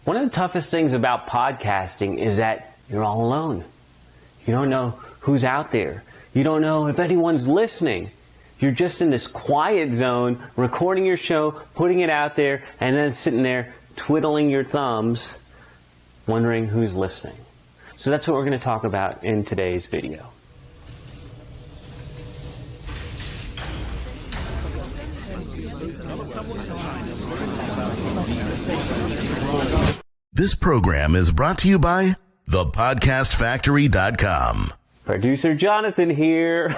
One of the toughest things about podcasting is that you're all alone. You don't know who's out there. You don't know if anyone's listening. You're just in this quiet zone, recording your show, putting it out there, and then sitting there twiddling your thumbs, wondering who's listening. So that's what we're going to talk about in today's video. This program is brought to you by thepodcastfactory.com. Producer Jonathan here.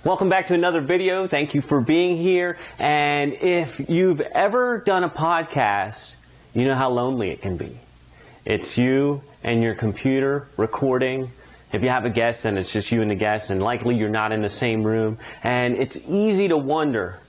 Welcome back to another video. Thank you for being here. And if you've ever done a podcast, you know how lonely it can be. It's you and your computer recording. If you have a guest, then it's just you and the guest, and likely you're not in the same room. And it's easy to wonder,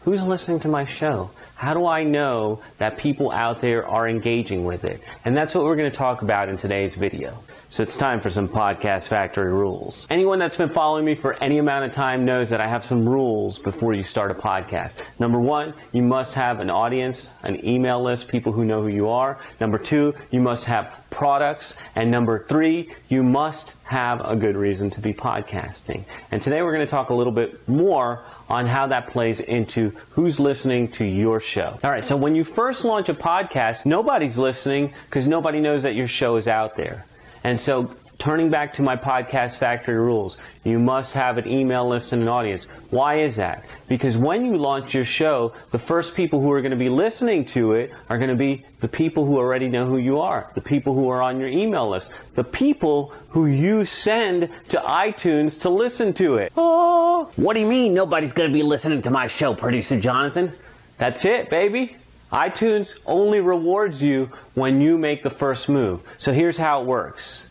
who's listening to my show? How do I know that people out there are engaging with it? And that's what we're going to talk about in today's video. So it's time for some Podcast Factory rules. Anyone that's been following me for any amount of time knows that I have some rules before you start a podcast. Number one, you must have an audience, an email list, people who know who you are. Number two, you must have products. And number three, you must have a good reason to be podcasting. And today we're going to talk a little bit more on how that plays into who's listening to your show. All right, so when you first launch a podcast, nobody's listening because nobody knows that your show is out there. And so, turning back to my Podcast Factory rules, you must have an email list and an audience. Why is that? Because when you launch your show, the first people who are going to be listening to it are going to be the people who already know who you are, the people who are on your email list, the people who you send to iTunes to listen to it. Oh, what do you mean nobody's going to be listening to my show, Producer Jonathan? That's it, baby. iTunes only rewards you when you make the first move. So here's how it works.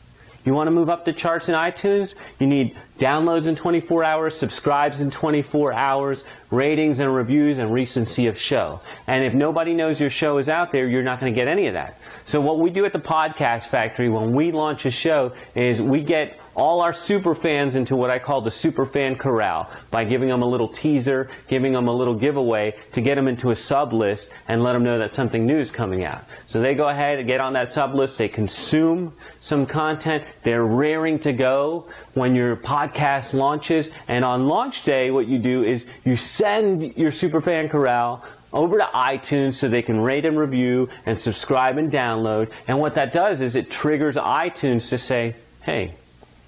You want to move up the charts in iTunes? You need downloads in 24 hours, subscribes in 24 hours, ratings and reviews, and recency of show. And if nobody knows your show is out there, you're not going to get any of that. So what we do at the Podcast Factory when we launch a show is we get all our super fans into what I call the super fan corral by giving them a little teaser, giving them a little giveaway to get them into a sub list and let them know that something new is coming out. So they go ahead and get on that sub list, they consume some content, they're raring to go when your podcast launches, and on launch day what you do is you send your super fan corral over to iTunes so they can rate and review and subscribe and download, and what that does is it triggers iTunes to say, hey,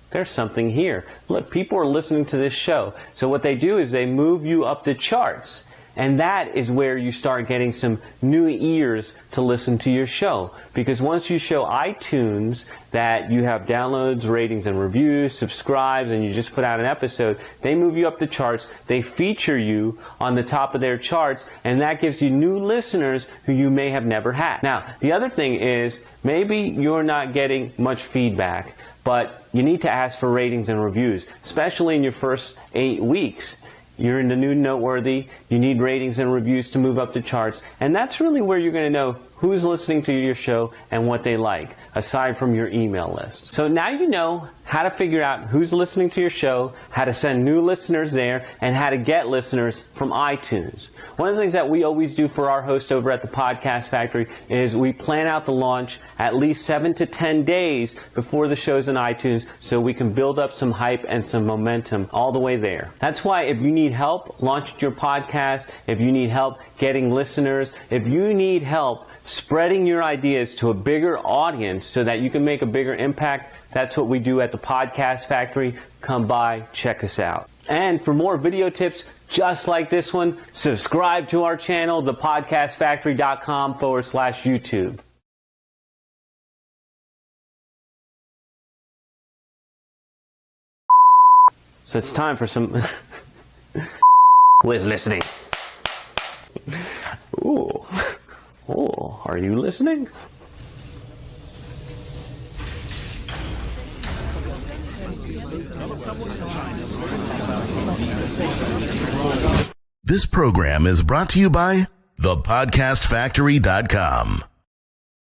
there's something here. Look, people are listening to this show. So what they do is they move you up the charts. And that is where you start getting some new ears to listen to your show. Because once you show iTunes that you have downloads, ratings, and reviews, subscribes, and you just put out an episode, they move you up the charts, they feature you on the top of their charts, and that gives you new listeners who you may have never had. Now, the other thing is, maybe you're not getting much feedback, but you need to ask for ratings and reviews, especially in your first 8 weeks. You're in the new noteworthy, you need ratings and reviews to move up the charts, and that's really where you're going to know who's listening to your show and what they like, aside from your email list. So now you know how to figure out who's listening to your show, how to send new listeners there, and how to get listeners from iTunes. One of the things that we always do for our host over at the Podcast Factory is we plan out the launch at least 7 to 10 days before the show's in iTunes so we can build up some hype and some momentum all the way there. That's why if you need help launching your podcast, if you need help getting listeners, if you need help spreading your ideas to a bigger audience so that you can make a bigger impact, that's what we do at the Podcast Factory. Come by, check us out. And for more video tips just like this one, subscribe to our channel, thepodcastfactory.com/YouTube. So it's time for some... Who is listening? Ooh. Oh, are you listening? This program is brought to you by thepodcastfactory.com.